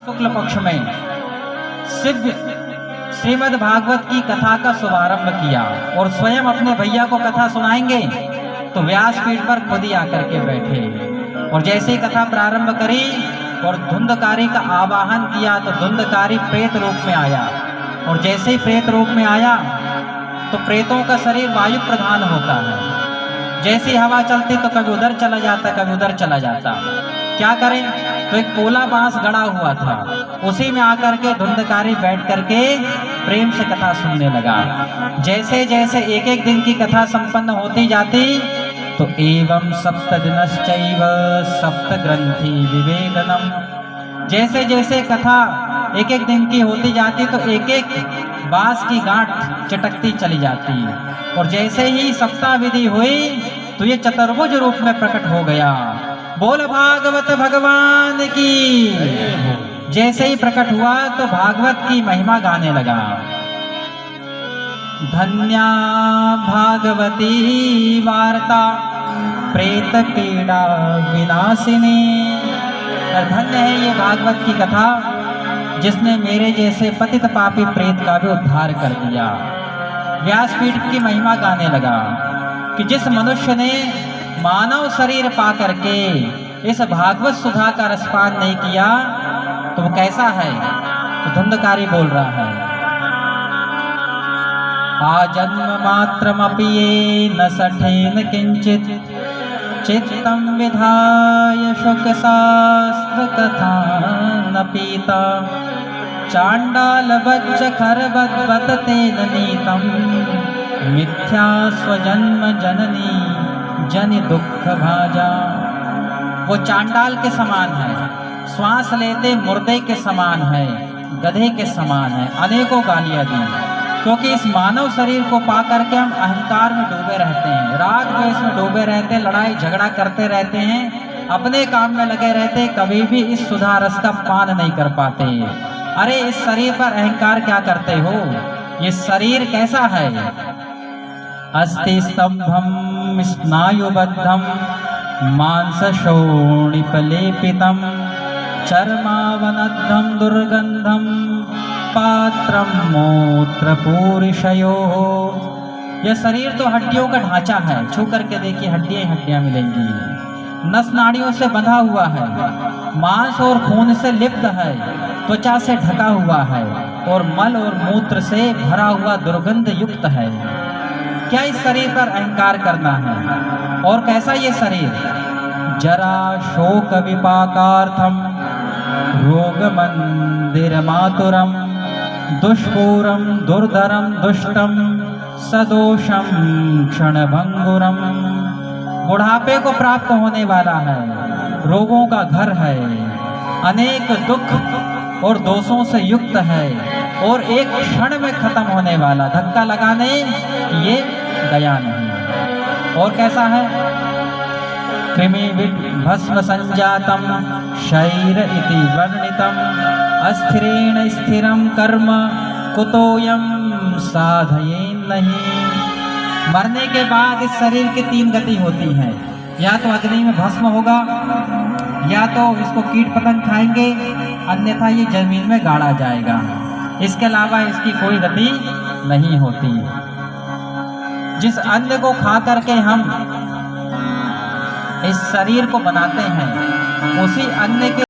शुक्ल पक्ष में श्रीमद् भागवत की कथा का शुभारंभ किया और स्वयं अपने भैया को कथा सुनाएंगे तो व्यासपीठ पर खुद ही आकर के बैठे और जैसे ही कथा प्रारंभ करी और धुंधकारी का आवाहन किया तो धुंधकारी प्रेत रूप में आया और जैसे ही प्रेत रूप में आया तो प्रेतों का शरीर वायु प्रधान होता है। जैसी हवा चलती तो कभी उधर चला जाता कभी उधर चला जाता। क्या करें तो एक पोला बांस गड़ा हुआ था, उसी में आकर के धुंधकारी बैठ करके प्रेम से कथा सुनने लगा। जैसे जैसे एक एक दिन की कथा संपन्न होती जाती तो एवं सप्त दिनश्चैव सप्त ग्रंथि विवेदनम, जैसे जैसे कथा एक एक दिन की होती जाती तो एक एक बांस की गांठ चटकती चली जाती और जैसे ही सप्ताह विधि हुई तो ये चतुर्भुज रूप में प्रकट हो गया। बोल भागवत भगवान की। जैसे ही प्रकट हुआ तो भागवत की महिमा गाने लगा। धन्या भागवती वार्ता प्रेत पीड़ा विनाशिनी, धन्य है ये भागवत की कथा जिसने मेरे जैसे पतित पापी प्रेत का भी उद्धार कर दिया। व्यासपीठ की महिमा गाने लगा कि जिस मनुष्य ने मानव शरीर पा करके इस भागवत सुधा का रसपान नहीं किया तो वो कैसा है। तो धुंधकारी बोल रहा है, आजन्म मात्रमपि ये न सठेन किंचित चित्तम विधाय शुक शास्त्र कथा न पीता, चांडाल बच्च खरबत तेन नीतम मिथ्या स्वजन्म जननी जन दुख भाजा। वो चांडाल के समान है, श्वास लेते मुर्दे के समान है, गधे के समान है। अनेकों गालियां दी क्योंकि इस मानव शरीर को पा करके हम अहंकार में डूबे रहते हैं, राग द्वेष में डूबे रहते हैं, लड़ाई झगड़ा करते रहते हैं, अपने काम में लगे रहते हैं, कभी भी इस सुधा रस का पान नहीं कर पाते। अरे इस शरीर पर अहंकार क्या करते हो। ये शरीर कैसा है। अस्ति स्तंभम स्नायुबद्धम मांस शोणिपलेपितम चर्मावनद्धम दुर्गंधम पात्रम मूत्र पूरिशयो। यह शरीर तो हड्डियों का ढांचा है, छू करके देखिए हड्डियां हड्डियां मिलेंगी। नस नाड़ियों से बंधा हुआ है, मांस और खून से लिप्त है, त्वचा से ढका हुआ है और मल और मूत्र से भरा हुआ दुर्गंध युक्त है। क्या इस शरीर पर अहंकार करना है। और कैसा ये शरीर। जरा शोक विपाकार्थम रोग मंदिर मातुरम दुष्पूरम दुर्धरम दुष्टम सदोषम क्षणभंगुरम। बुढ़ापे को प्राप्त होने वाला है, रोगों का घर है, अनेक दुख और दोषों से युक्त है और एक क्षण में खत्म होने वाला, धक्का लगाने ये दया नहीं। और कैसा है। कृमि भस्म संजातम शैर इति वर्णितम अस्थिरेण स्थिरम कर्म कुतोयम साधयेन नहीं। मरने के बाद इस शरीर की तीन गति होती है, या तो अग्नि में भस्म होगा, या तो इसको कीट पतंग खाएंगे, अन्यथा ये जमीन में गाड़ा जाएगा। इसके अलावा इसकी कोई गति नहीं होती। जिस अन्न को खा करके हम इस शरीर को बनाते हैं उसी अन्न के